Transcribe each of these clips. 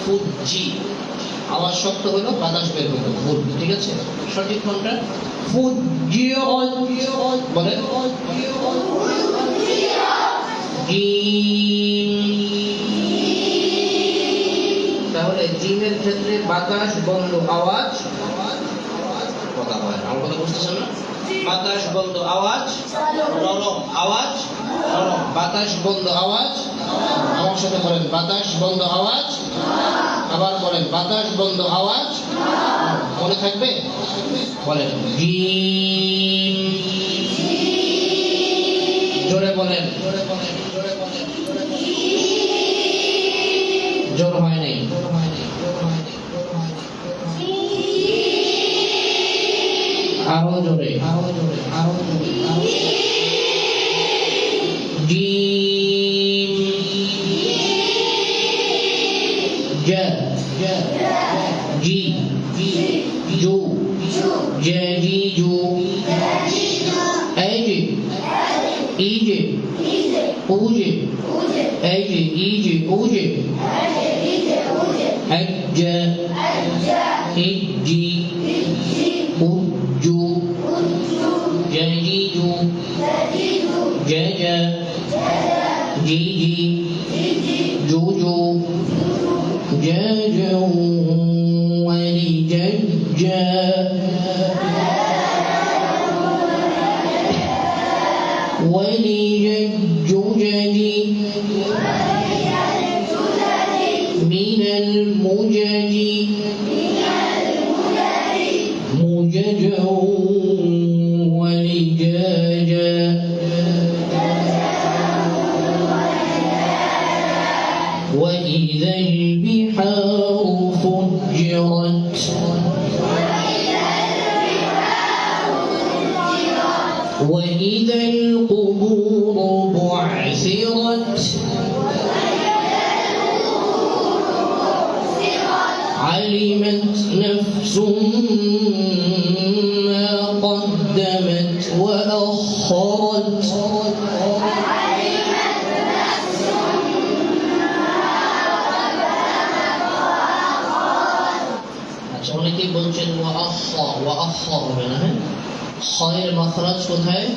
Fuji, আওয়াজ শক্ত হলো বাতাস বের হলো, ফুল। ঠিক আছে, সঠিক কোনটা? ফুজি। বলেন তাহলে জিমের ক্ষেত্রে বাতাস বন্ধ আওয়াজ কথা হয়। আমার কথা বুঝতেছেন না? বাতাস বন্ধ আওয়াজ নরম, আওয়াজ নরম, বাতাস বন্ধ আওয়াজ। আমার সাথে বলেন বাতাস বন্ধ আওয়াজ। আবার বলেন বাতাস বন্ধ আওয়াজ। মনে থাকবে? বলেন জিম। জোরে বলেন, জোর হয় নাই। আরো জোরে, আরো জোরে, আরো জোরে, আরো জিম। জা জি জু জে জি জু এজে ইজে উজে এজে ইজে উজে এজে ইজি উজু জেজিজু জেজে জিজি জুজু জেজে ওয়ালিজেজে ولجججج من المجج مججا ولجاجا وإذا البحار فجرت وإذا القبور بعثرت علمت نفس ما قدمت وأخرت আচ্ছা, অনেকেই বলছেন ওয়াআখা হবে না। হ্যাঁ, খয়ের মাখরাজ কোথায়?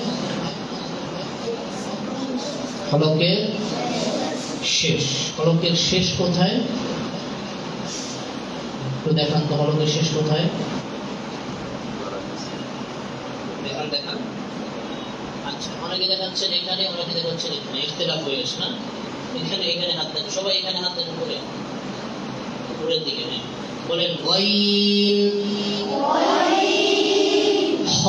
হলকের শেষ। হলকের শেষ কোথায়? একটু দেখান তো, হলকের শেষ কোথায়? দেখান দেখান। আচ্ছা, অনেকে দেখাচ্ছেন এখানে, অনেকে দেখাচ্ছেন এখানে, ইখতিলাফ হয়ে গেছে না? এখানে এখানে হাত দেন, সবাই এখানে হাত দেন, উপরে উপরের দিকে নেন। বলেন গাইন হ।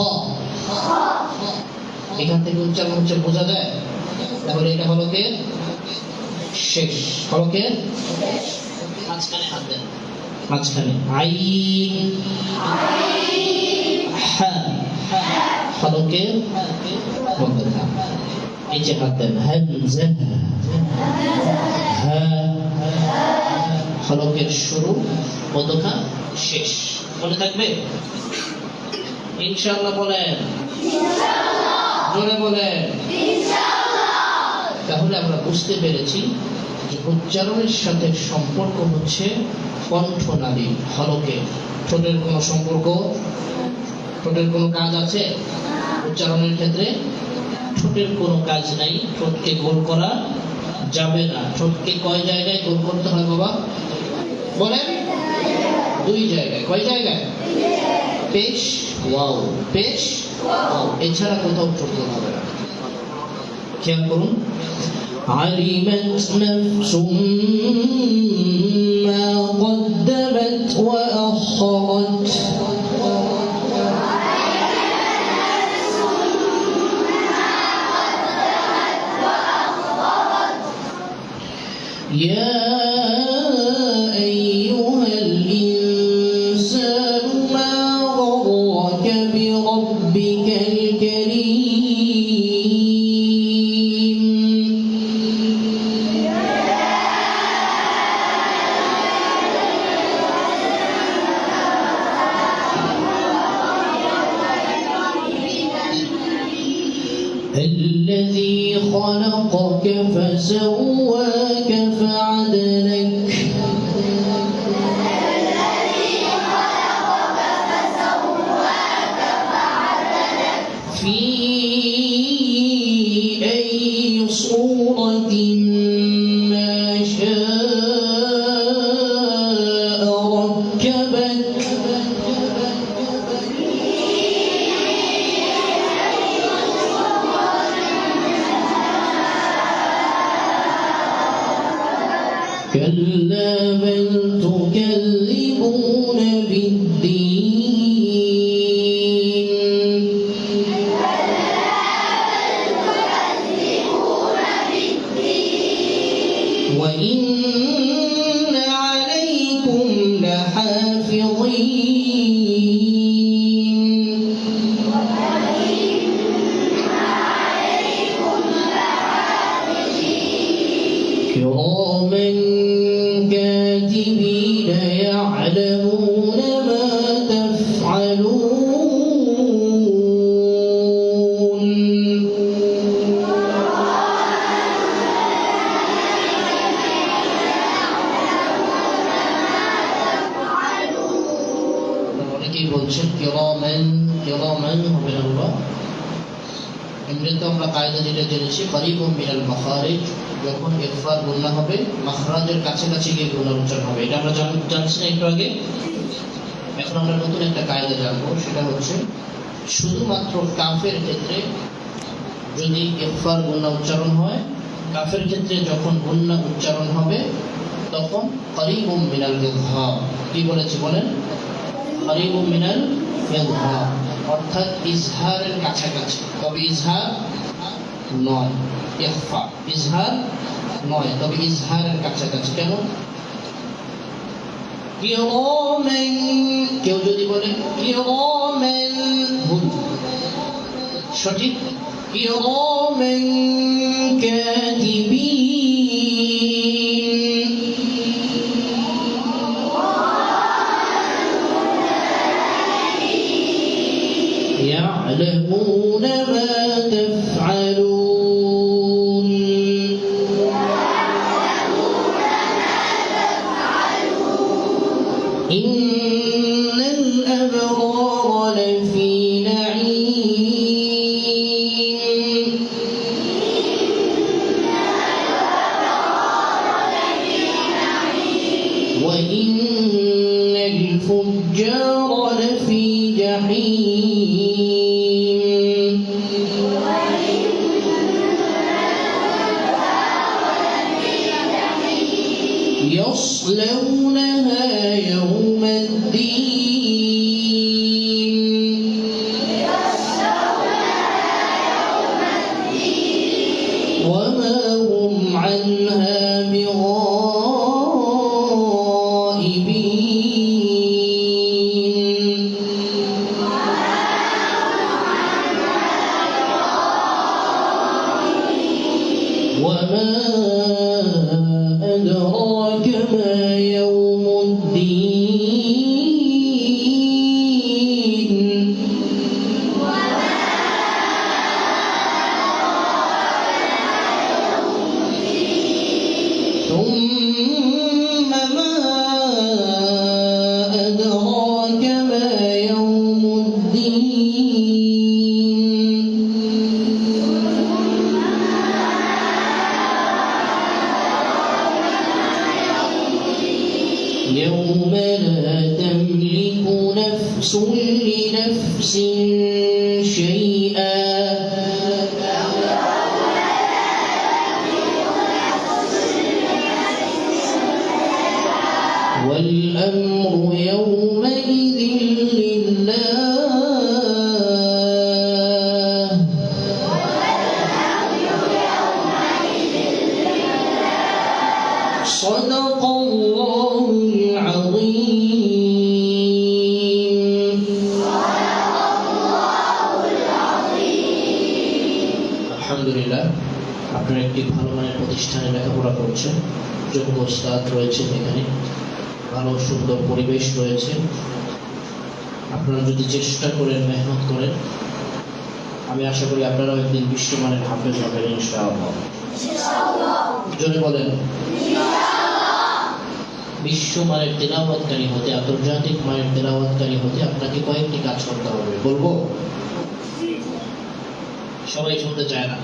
এখান থেকে উচ্চারণ হচ্ছে, বোঝা যায়? তাহলে এটা হলকের শেষ। হলকের মাঝখানে হাত দেন, মাঝখানে। আইন হা, হলকের মধ্যে নিচে হাত দেন। হামজা হা, হলকের শুরু, মধ্যখান শেষ। মনে থাকবে ইনশাআল্লাহ? বলেন জোরে বলেন। তাহলে আমরা বুঝতে পেরেছি যে উচ্চারণের সাথে সম্পর্ক হচ্ছে কণ্ঠনালী, হলকের। ঠোঁটের কোনো সম্পর্ক, ঠোঁটের কোনো কাজ আছে উচ্চারণের ক্ষেত্রে? ঠোঁটের কোনো কাজ নাই। ঠোঁটকে গোল করা যাবে না। ঠোঁটকে কয় জায়গায় গোল করতে হয় বাবা? বলেন দুই জায়গায়। কয় জায়গায়? পেশ ওয়াও, পেশ ওয়াও, এছাড়া কোথাও ঠোঁট গোল হবে না। খেয়াল করুন। علمت نفس ما قدمت وأخرت يا أيها الإنسان ما غرك بربك الكريم الذي خلقك فسواك فعدلك بل تكذبون بالدين وإن عليكم لحافظين كراما كاتبين يعلمون ما تفعلون অনেকেই বলছেন কিরামান কিরামান হবে না বাবা। এমনিতে আমরা কায়দা যেটা জেনেছি করিবুম মিনাল মাখারিজ, যখন ইখফার গুণা হবে মাখরাজের কাছাকাছি গিয়ে গুণা উচ্চারণ হবে, এটা আমরা জানছি না একটু আগে। এখন আমরা নতুন একটা কায়দা জানবো, সেটা হচ্ছে শুধুমাত্র কাফের ক্ষেত্রে যদি ইখফার গুণা উচ্চারণ হয়, কাফের ক্ষেত্রে যখন গুণা উচ্চারণ হবে তখন করিবুম মিনাল ইযহার। কি বলেছি বলেন? করিবুম মিনাল ইযহার, অর্থাৎ ইজহারের কাছাকাছি, তবে ইজহার নয়। ইখফা ইজহার নয়, তবে ইজহারের কাছাকাছি। কেমন? কিরামান, কেউ যদি বলে কিরামান ভুল, সঠিক কিরামান কাতিবিন يعلمون ما تفعلون إن الأبرار لفي نعيم وإن الفجار لفي جحيم يصلونها يوم الدين وما هم عنها بغائبين وما أدراك ما يوم الدين ثم ما أدراك ما يوم الدين يوم لا تملك نفس لنفس شيئا والأمر يومئذ لله صدق الله العظيم আলহামদুলিল্লাহ, আপনারা একটি ভালো মানের প্রতিষ্ঠানে লেখাপড়া করছেন, যোগ্য উস্তাদ রয়েছেন, এখানে ভালো সুন্দর পরিবেশ রয়েছে। আপনারা যদি চেষ্টা করেন, মেহনত করেন, আমি আশা করি আপনারাও একদিন বিশ্বমানের হাফেজ হবেন ইনশাআল্লাহ। জোরে বলেন বিশ্বমানের তেলাওয়াতকারী হতে, আন্তর্জাতিক মানের তেলাওয়াতকারী হতে আপনাকে কয়েকটি কাজ করতে হবে। বলবো? সবাই শুনতে চায় না,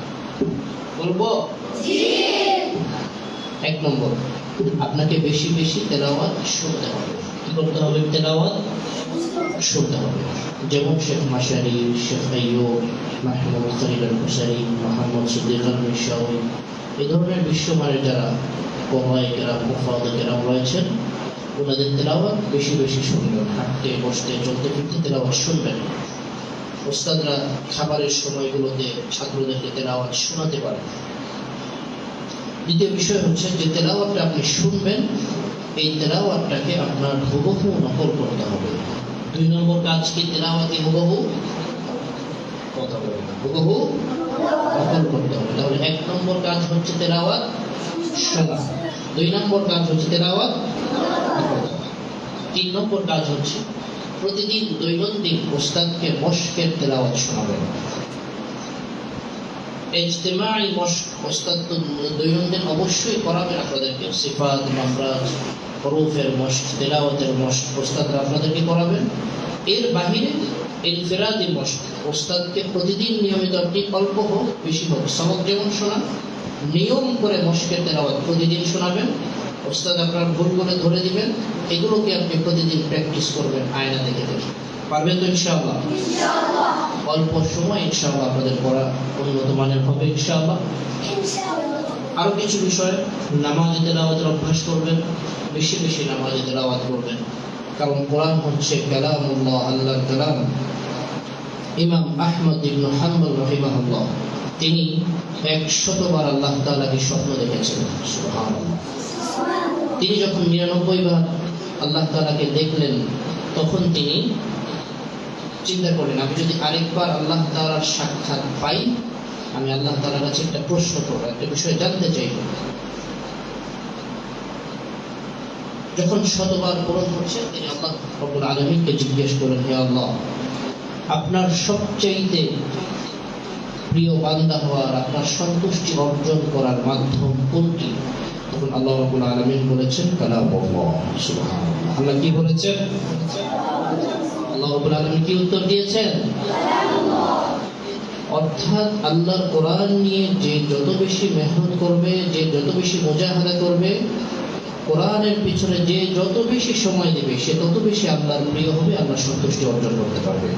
বলবো? এক নম্বর, আপনাকে বেশি বেশি তেলাওয়াত শুনতে হবে। কি করতে হবে? তেলাওয়াত শুনতে হবে। যেমন শেখ মাশারি, শেখ আইয়ুব, মাহমুদ খলিল আল হুসাইনি, মোহাম্মদ সিদ্দিক আল মিশাউই, এই ধরনের বিশ্বমানের যারা ওলামায়ে কেরাম মুফাদ্দাল কেরাম রয়েছেন, ওনাদের তেলাওয়াত বেশি বেশি শুনবেন। হাঁটতে বসতে চলতে ফিরতে তেলাওয়াত শুনবেন। ওস্তাদরা খাবারের সময়গুলোতে ছাত্রদেরকে তেলাওয়াত শোনাতে পারেন। দ্বিতীয় বিষয় হচ্ছে যে তেলাওয়াতটা আপনি শুনবেন, এই তেলাওয়াতটাকে আপনার হুবহু নকল করতে হবে। 2 নম্বর কাজ কি? তেলাওয়াতে হুবহু কথা বলবেন না, হুবহু নকল করতে হবে। তাহলে 1 নম্বর কাজ হচ্ছে তেলাওয়াত শোনা, 2 নম্বর কাজ হচ্ছে তেলাওয়াত, 3 নম্বর কাজ হচ্ছে প্রতিদিন দৈনন্দিন ওস্তাদকে মশকের তেলাওয়াত শোনাবেন। ইজতিমাই মশক ওস্তাদ তো দৈনন্দিন অবশ্যই করাবেন আপনাদেরকে। সিফাত, মাফরাজ, হরফের মশক, তেলাওয়াতের মশক ওস্তাদরা আপনাদেরকে করাবেন। এর বাহিরে ইনফিরাদি মশক ওস্তাদকে প্রতিদিন নিয়মিত আপনি অল্প হোক বেশি হোক সবক যেমন শোনান, নিয়ম করে মশকের তেলাওয়াত প্রতিদিন শোনাবেন। ওস্তাদ আপনার ভুলগুলো ধরে দিবেন, এগুলোকে আপনি প্রতিদিন প্র্যাকটিস করবেন আয়না দেখে দেখে। পারবেন তো ইনশাআল্লাহ? অল্প সময় ইনশাআল্লাহ আপনাদের পড়া উন্নত মানের হবে ইনশাআল্লাহ। আরো কিছু বিষয়, নামাজে তেলাওয়াতের অভ্যাস করবেন, বেশি বেশি নামাজে তেলাওয়াত করবেন, কারণ কোরআন হচ্ছে কালামুল্লাহ, আল্লাহর কালাম। ইমাম আহমদ ইবনে হাম্বল রাহিমাহুল্লাহ তিনি 100 বার আল্লাহ তাআলাকে স্বপ্ন দেখেছেন। সুবহানাল্লাহ। তিনি যখন 99 বার আল্লাহ তাআলাকে দেখলেন, তখন তিনি চিন্তা করলেন, আমি যদি আরেকবার আল্লাহ তাআলার সাক্ষাৎ পাই, আমি আল্লাহ তাআলার কাছে একটা প্রশ্ন করব, একটা বিষয় জানতে চাইব। যখন 100 বার পূরণ হচ্ছে, তিনি আল্লাহ রব্বুল আলামিনকে জিজ্ঞেস করেন, হে আল্লাহ, আপনার সবচাইতে প্রিয় বান্দা হওয়ার, আপনার সন্তুষ্টি অর্জন করার মাধ্যম কোনটি? তখন আল্লাহ রাব্বুল আলামিন বলেছেন কালামুল্লাহ। সুবহানাল্লাহ। আল্লাহ কি বলেছেন? আল্লাহ রাব্বুল আলামিন কি উত্তর দিয়েছেন? কালামুল্লাহ। অর্থাৎ আল্লাহর কোরআন নিয়ে যে যত বেশি মেহনত করবে, যে যত বেশি মুজাহাদা করবে, কোরআনের পিছনে যে যত বেশি সময় দেবে, সে তত বেশি আল্লাহর প্রিয় হবে, আল্লাহর সন্তুষ্টি অর্জন করতে পারবে।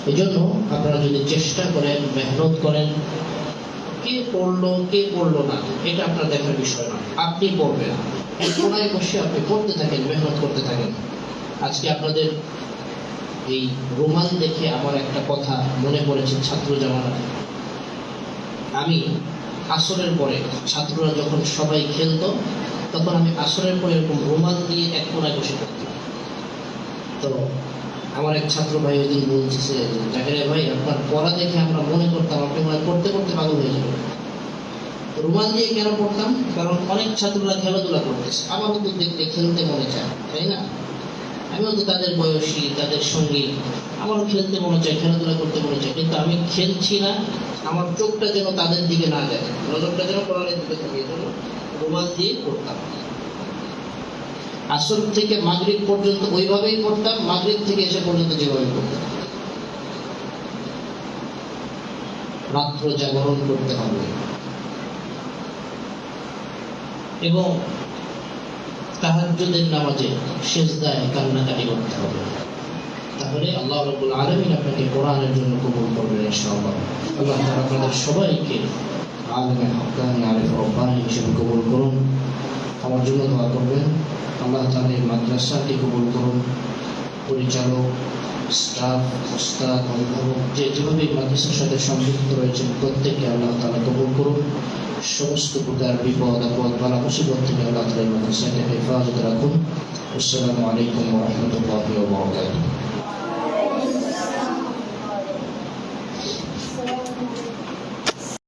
এই জন্য আপনারা যদি চেষ্টা করেন, মেহনত করেন, কে পড়লো না এটা আপনার দেখার বিষয় না, আপনি পড়বেন। কোনায় বসে আপনি পড়তে থাকেন, মেহনত করতে থাকেন। আজকে আপনাদের এই রুমাল দেখে আমার একটা কথা মনে পড়েছে ছাত্র জামানা। আমি আসরের পরে ছাত্ররা যখন সবাই খেলতো, তখন আমি আসরের পরে এরকম রুমাল দিয়ে এক কোনায় বসে পড়তাম। তো আমার এক ছাত্র ভাই ওই দিন বলছে, জাকির ভাই, আপনার পড়া দেখে আমরা মনে করতাম আপনি মনে পড়তে পড়তে পাগল হয়ে যাবেন। রুমাল দিয়ে কেন পড়তাম? কারণ অনেক ছাত্ররা খেলাধুলা করতেছে, আমারও তো দেখতে খেলতে মনে চায়, তাই না? আমিও তো তাদের বয়সী, তাদের সঙ্গী, আমারও খেলতে মনে চায়, খেলাধুলা করতে মনে চায়, কিন্তু আমি খেলছি না, আমার চোখটা যেন তাদের দিকে না যায়, নজরটা যেন কোরআনের দিকে থাকে, এই জন্য রুমাল দিয়ে পড়তাম। আসর থেকে মাগরিব পর্যন্ত ওইভাবেই পড়তাম, মাগরিব থেকে এসে পর্যন্ত যেভাবে পড়তাম। রাত্র জাগরণ করতে হবে এবং তাহাজ্জুদের নামাজে সিজদায় কান্নাকাটি করতে হবে। তাহলে আল্লাহ রাব্বুল আলামিন আপনাকে কোরআনের জন্য কবুল করবেন ইনশাআল্লাহ। আল্লাহ তাআলা আপনাদের সবাইকে আলেমে হক্কানি, আরিফ রব্বানি হিসেবে কবুল করুন। আমার জন্য দোয়া করবেন। আল্লাহ তাআলা এই মাদ্রাসাকে কবুল করুন। পরিচালক, স্টাফ, ওস্তাদ, অভিভাবক যে যেভাবে মাদ্রাসার সাথে সম্পৃক্ত রয়েছেন প্রত্যেককে আল্লাহ তাআলা কবুল করুন। সমস্ত প্রকার বিপদ আপদ বালা মুসিবত থেকে আল্লাহ তাআলা মাদ্রাসাকে হেফাজত রাখুন। আসসালামু আলাইকুম ওয়া রাহমাতুল্লাহি ওয়া বারাকাতুহু।